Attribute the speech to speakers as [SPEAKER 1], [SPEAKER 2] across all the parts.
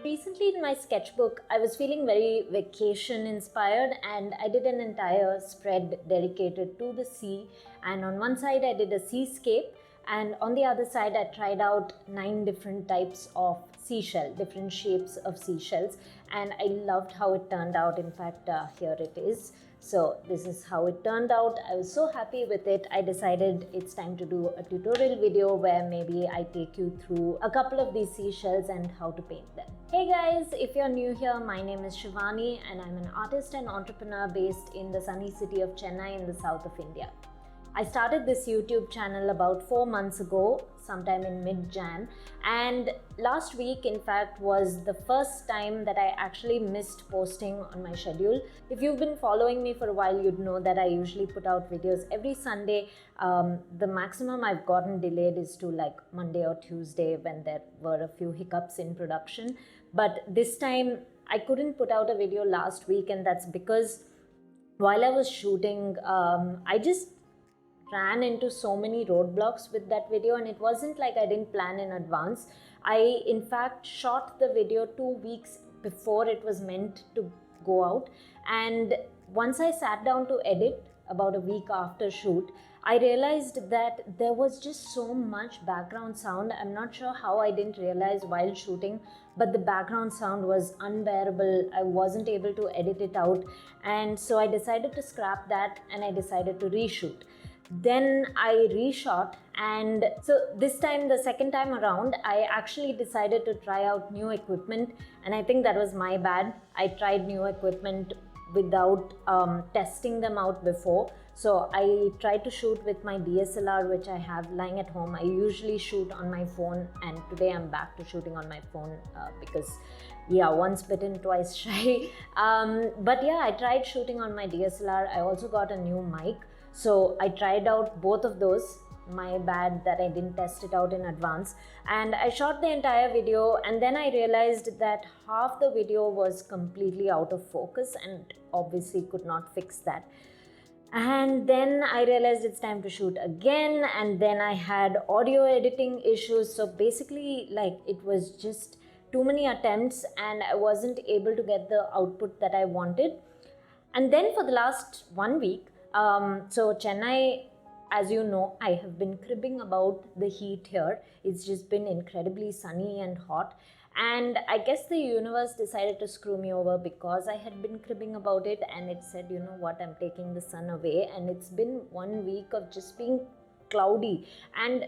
[SPEAKER 1] Recently in my sketchbook, I was feeling very vacation inspired and I did an entire spread dedicated to the sea. And on one side I did a seascape, and on the other side I tried out 9 different types of seashell, different shapes of seashells, and I loved how it turned out. In fact, here it is. So this is how it turned out. I was so happy with it. I decided it's time to do a tutorial video where maybe I take you through a couple of these seashells and how to paint them. Hey guys, if you're new here, my name is Shivani and I'm an artist and entrepreneur based in the sunny city of Chennai in the south of India. I started this YouTube channel about 4 months ago, sometime in mid-Jan, and last week in fact was the first time that I actually missed posting on my schedule. If you've been following me for a while, you'd know that I usually put out videos every Sunday. The maximum I've gotten delayed is to like Monday or Tuesday when there were a few hiccups in production. But this time I couldn't put out a video last week, and that's because while I was shooting, I just ran into so many roadblocks with that video, and it wasn't like I didn't plan in advance. I in fact shot the video 2 weeks before it was meant to go out, and once I sat down to edit about a week after shoot, I realized that there was just so much background sound. I'm not sure how I didn't realize while shooting, but the background sound was unbearable. I wasn't able to edit it out, and so I decided to scrap that and I decided to reshoot. Then I reshot, and so this time, the second time around, I actually decided to try out new equipment, and I think that was my bad. I tried new equipment without testing them out before. So I tried to shoot with my DSLR, which I have lying at home. I usually shoot on my phone, and today I'm back to shooting on my phone because yeah, once bitten, twice shy. But yeah, I tried shooting on my DSLR. I also got a new mic. So I tried out both of those. My bad that I didn't test it out in advance. And I shot the entire video, and then I realized that half the video was completely out of focus and obviously could not fix that. And then I realized it's time to shoot again, and then I had audio editing issues. So basically, like, it was just too many attempts and I wasn't able to get the output that I wanted. And then for the last 1 week, so Chennai, as you know, I have been cribbing about the heat here. It's just been incredibly sunny and hot. And I guess the universe decided to screw me over because I had been cribbing about it, and it said, you know what, I'm taking the sun away. And it's been 1 week of just being cloudy. And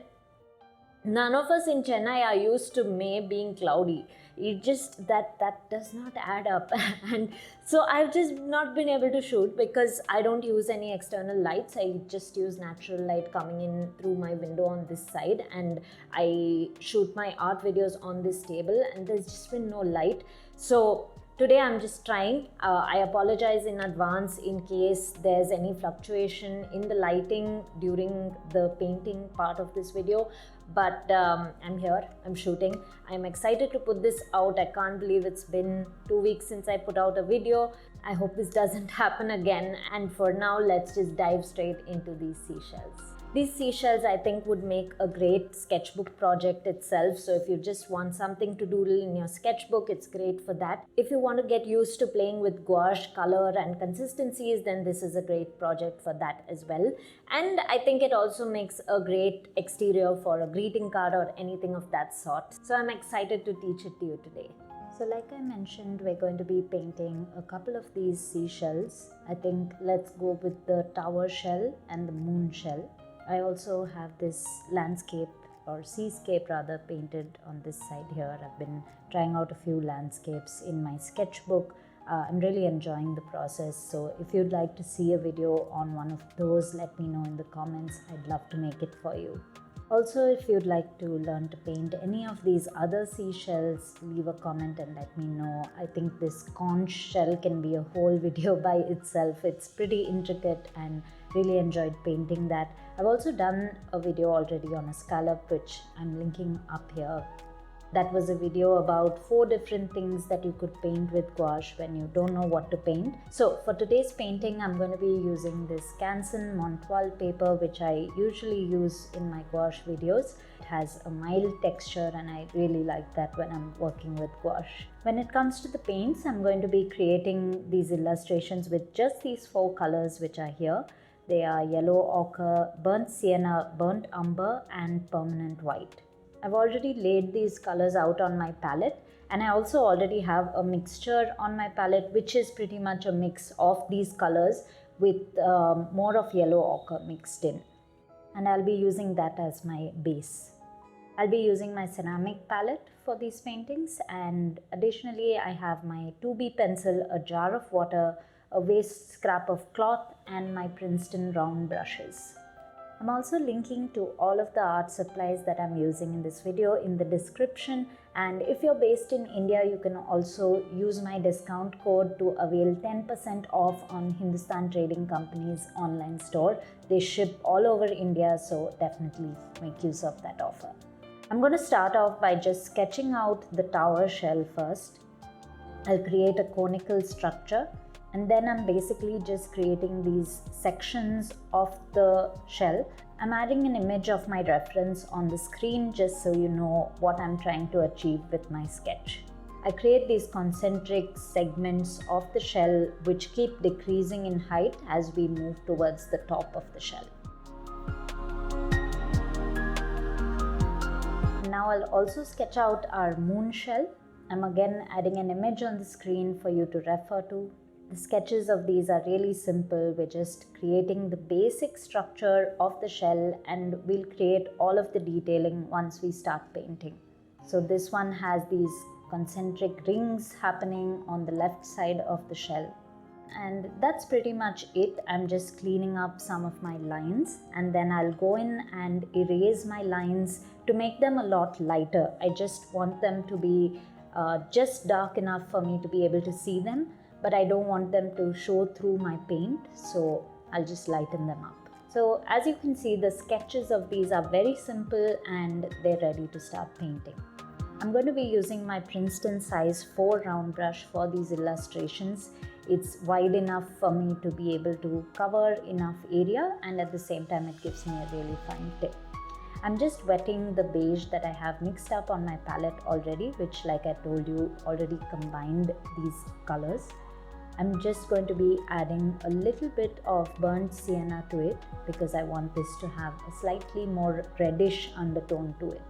[SPEAKER 1] none of us in Chennai are used to May being cloudy. It just that does not add up. And so I've just not been able to shoot because I don't use any external lights. I just use natural light coming in through my window on this side, and I shoot my art videos on this table, and there's just been no light. So today I'm just trying. I apologize in advance in case there's any fluctuation in the lighting during the painting part of this video. But I'm here, I'm shooting. I'm excited to put this out. I can't believe it's been 2 weeks since I put out a video. I hope this doesn't happen again. And for now, let's just dive straight into these seashells. These seashells, I think, would make a great sketchbook project itself. So if you just want something to doodle in your sketchbook, it's great for that. If you want to get used to playing with gouache, color and consistencies, then this is a great project for that as well. And I think it also makes a great exterior for a greeting card or anything of that sort. So I'm excited to teach it to you today. So like I mentioned, we're going to be painting a couple of these seashells. I think let's go with the tower shell and the moon shell. I also have this landscape or seascape rather painted on this side here. I've been trying out a few landscapes in my sketchbook. I'm really enjoying the process. So if you'd like to see a video on one of those, let me know in the comments. I'd love to make it for you. Also, if you'd like to learn to paint any of these other seashells, leave a comment and let me know. I think this conch shell can be a whole video by itself. It's pretty intricate and really enjoyed painting that. I've also done a video already on a scallop, which I'm linking up here. That was a video about 4 different things that you could paint with gouache when you don't know what to paint. So for today's painting, I'm going to be using this Canson Montoile paper, which I usually use in my gouache videos. It has a mild texture, and I really like that when I'm working with gouache. When it comes to the paints, I'm going to be creating these illustrations with just these 4 colors which are here. They are yellow ochre, burnt sienna, burnt umber, and permanent white. I've already laid these colors out on my palette, and I also already have a mixture on my palette which is pretty much a mix of these colors with more of yellow ochre mixed in. And I'll be using that as my base. I'll be using my ceramic palette for these paintings, and additionally I have my 2B pencil, a jar of water, a waste scrap of cloth, and my Princeton round brushes. I'm also linking to all of the art supplies that I'm using in this video in the description, and if you're based in India, you can also use my discount code to avail 10% off on Hindustan Trading Company's online store. They ship all over India, so definitely make use of that offer. I'm going to start off by just sketching out the tower shell first. I'll create a conical structure, and then I'm basically just creating these sections of the shell. I'm adding an image of my reference on the screen just so you know what I'm trying to achieve with my sketch. I create these concentric segments of the shell which keep decreasing in height as we move towards the top of the shell. Now I'll also sketch out our moon shell. I'm again adding an image on the screen for you to refer to. The sketches of these are really simple. We're just creating the basic structure of the shell, and we'll create all of the detailing once we start painting. So this one has these concentric rings happening on the left side of the shell. And that's pretty much it. I'm just cleaning up some of my lines, and then I'll go in and erase my lines to make them a lot lighter. I just want them to be just dark enough for me to be able to see them, but I don't want them to show through my paint, so I'll just lighten them up. So as you can see, the sketches of these are very simple and they're ready to start painting. I'm going to be using my Princeton size 4 round brush for these illustrations. It's wide enough for me to be able to cover enough area, and at the same time it gives me a really fine tip. I'm just wetting the beige that I have mixed up on my palette already, which, like I told you, already combined these colors. I'm just going to be adding a little bit of burnt sienna to it because I want this to have a slightly more reddish undertone to it.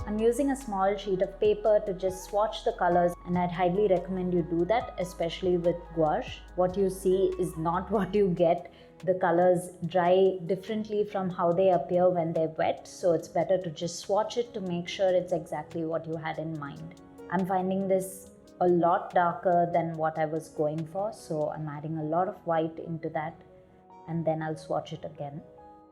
[SPEAKER 1] I'm using a small sheet of paper to just swatch the colors, and I'd highly recommend you do that, especially with gouache. What you see is not what you get. The colors dry differently from how they appear when they're wet, so it's better to just swatch it to make sure it's exactly what you had in mind. I'm finding this a lot darker than what I was going for, so I'm adding a lot of white into that, and then I'll swatch it again.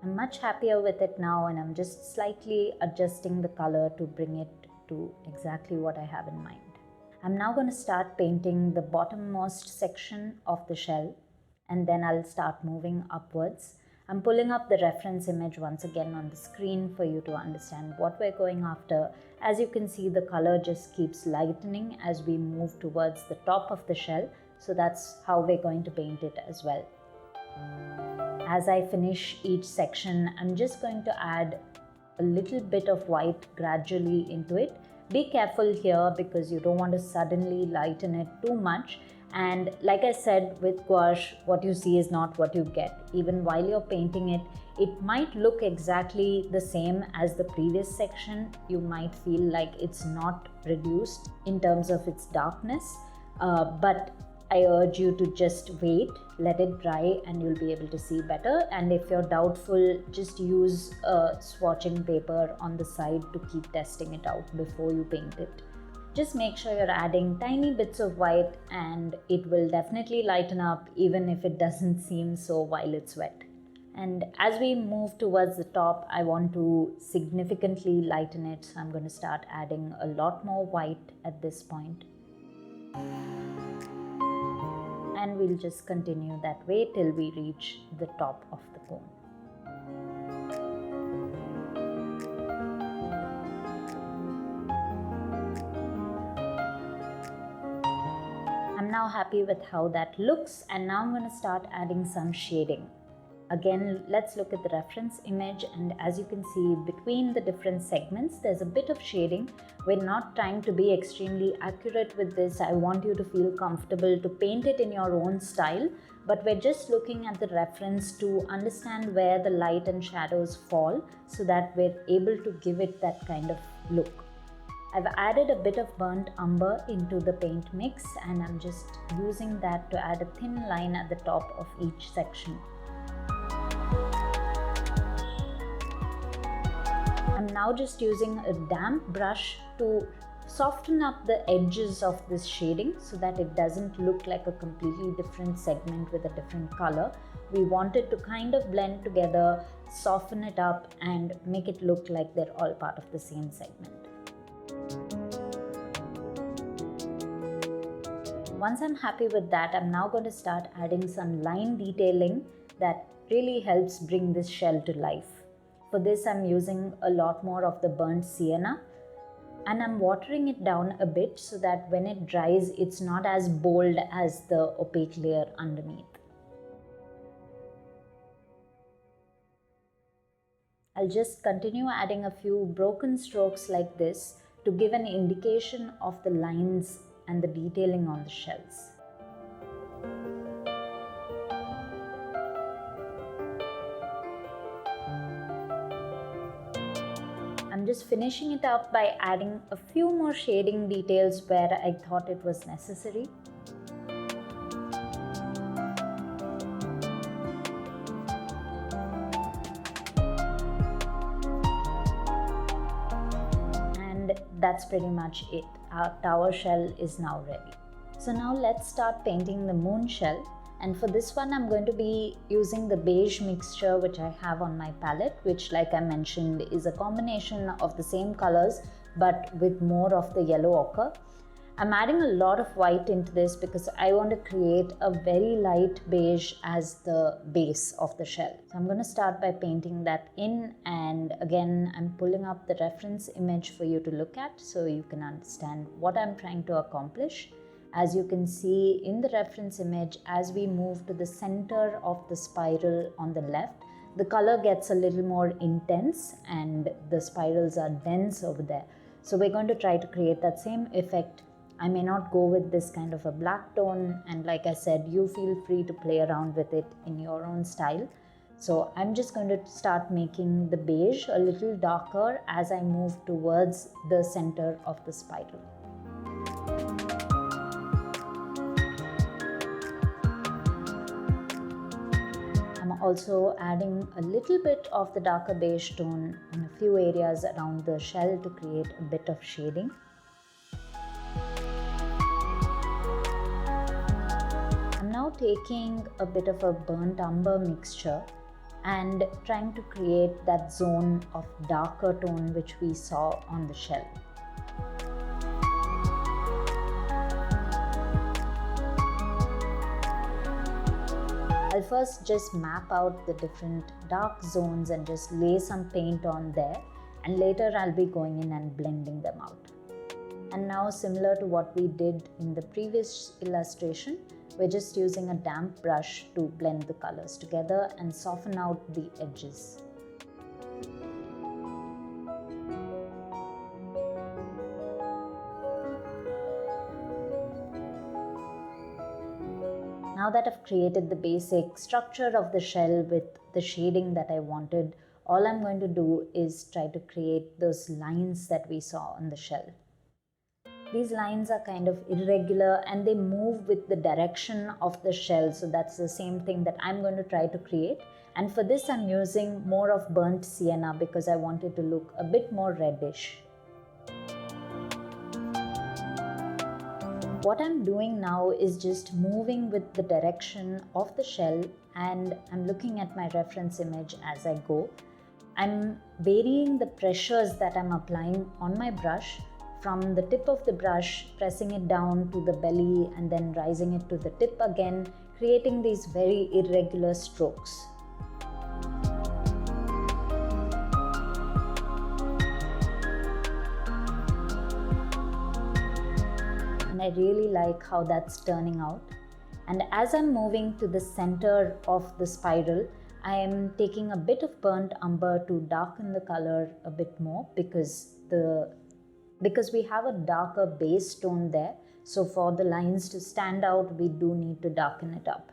[SPEAKER 1] I'm much happier with it now, and I'm just slightly adjusting the color to bring it to exactly what I have in mind. I'm now going to start painting the bottommost section of the shell, and then I'll start moving upwards. I'm pulling up the reference image once again on the screen for you to understand what we're going after. As you can see, the color just keeps lightening as we move towards the top of the shell, so that's how we're going to paint it as well. As I finish each section, I'm just going to add a little bit of white gradually into it. Be careful here because you don't want to suddenly lighten it too much. And like I said, with gouache, what you see is not what you get. Even while you're painting it, it might look exactly the same as the previous section. You might feel like it's not reduced in terms of its darkness, but I urge you to just wait, let it dry, and you'll be able to see better. And if you're doubtful, just use a swatching paper on the side to keep testing it out before you paint it. Just make sure you're adding tiny bits of white, and it will definitely lighten up even if it doesn't seem so while it's wet. And as we move towards the top, I want to significantly lighten it, so I'm going to start adding a lot more white at this point. And we'll just continue that way till we reach the top of the cone. I'm now happy with how that looks, and now I'm going to start adding some shading. Again, let's look at the reference image, and as you can see, between the different segments there's a bit of shading. We're not trying to be extremely accurate with this. I want you to feel comfortable to paint it in your own style, but we're just looking at the reference to understand where the light and shadows fall so that we're able to give it that kind of look. I've added a bit of burnt umber into the paint mix, and I'm just using that to add a thin line at the top of each section. I'm now just using a damp brush to soften up the edges of this shading so that it doesn't look like a completely different segment with a different color. We want it to kind of blend together, soften it up, and make it look like they're all part of the same segment. Once I'm happy with that, I'm now going to start adding some line detailing that really helps bring this shell to life. For this, I'm using a lot more of the burnt sienna, and I'm watering it down a bit so that when it dries, it's not as bold as the opaque layer underneath. I'll just continue adding a few broken strokes like this to give an indication of the lines and the detailing on the shells. I'm just finishing it up by adding a few more shading details where I thought it was necessary. And that's pretty much it. Our tower shell is now ready. So now let's start painting the moon shell. And for this one, I'm going to be using the beige mixture which I have on my palette, which, like I mentioned, is a combination of the same colors but with more of the yellow ochre. I'm adding a lot of white into this because I want to create a very light beige as the base of the shell. So I'm going to start by painting that in, and again I'm pulling up the reference image for you to look at so you can understand what I'm trying to accomplish. As you can see in the reference image, as we move to the center of the spiral on the left, the color gets a little more intense and the spirals are dense over there. So we're going to try to create that same effect. I may not go with this kind of a black tone, and like I said, you feel free to play around with it in your own style. So I'm just going to start making the beige a little darker as I move towards the center of the spiral. I'm also adding a little bit of the darker beige tone in a few areas around the shell to create a bit of shading. I'm now taking a bit of a burnt umber mixture and trying to create that zone of darker tone which we saw on the shell. I'll first just map out the different dark zones and just lay some paint on there, and later I'll be going in and blending them out. And now, similar to what we did in the previous illustration, we're just using a damp brush to blend the colors together and soften out the edges. Now that I've created the basic structure of the shell with the shading that I wanted, all I'm going to do is try to create those lines that we saw on the shell. These lines are kind of irregular and they move with the direction of the shell, so that's the same thing that I'm going to try to create. And for this I'm using more of burnt sienna because I want it to look a bit more reddish. What I'm doing now is just moving with the direction of the shell, and I'm looking at my reference image as I go. I'm varying the pressures that I'm applying on my brush from the tip of the brush, pressing it down to the belly and then rising it to the tip again, creating these very irregular strokes. And I really like how that's turning out. And as I'm moving to the center of the spiral, I am taking a bit of burnt umber to darken the color a bit more because we have a darker base tone there. So for the lines to stand out, we do need to darken it up.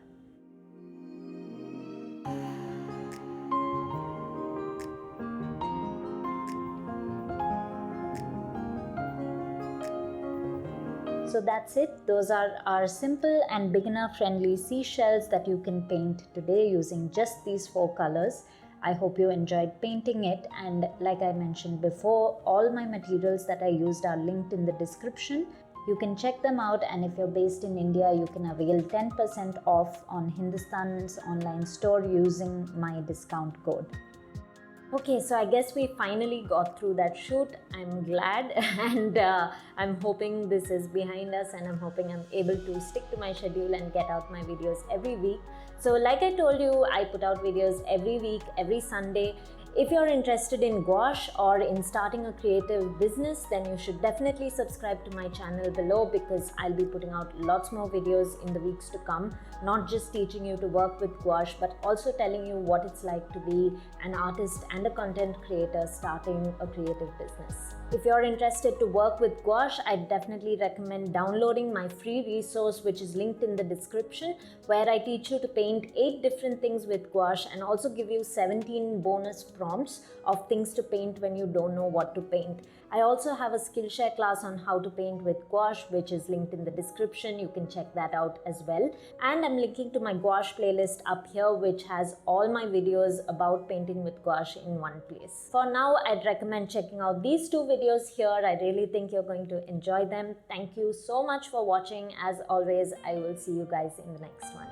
[SPEAKER 1] So that's it. Those are our simple and beginner friendly seashells that you can paint today using just these 4 colors. I hope you enjoyed painting it, and like I mentioned before, all my materials that I used are linked in the description. You can check them out, and if you're based in India, you can avail 10% off on Hindustan's online store using my discount code. Okay, so I guess we finally got through that shoot. I'm glad and I'm hoping this is behind us, and I'm hoping I'm able to stick to my schedule and get out my videos every week. So like I told you, I put out videos every week, every Sunday. If you're interested in gouache or in starting a creative business, then you should definitely subscribe to my channel below, because I'll be putting out lots more videos in the weeks to come, not just teaching you to work with gouache, but also telling you what it's like to be an artist and a content creator starting a creative business. If you're interested to work with gouache, I definitely recommend downloading my free resource, which is linked in the description, where I teach you to paint 8 different things with gouache and also give you 17 bonus prompts of things to paint when you don't know what to paint. I also have a Skillshare class on how to paint with gouache, which is linked in the description. You can check that out as well. And I'm linking to my gouache playlist up here, which has all my videos about painting with gouache in one place. For now, I'd recommend checking out these 2 videos here. I really think you're going to enjoy them. Thank you so much for watching. As always, I will see you guys in the next one.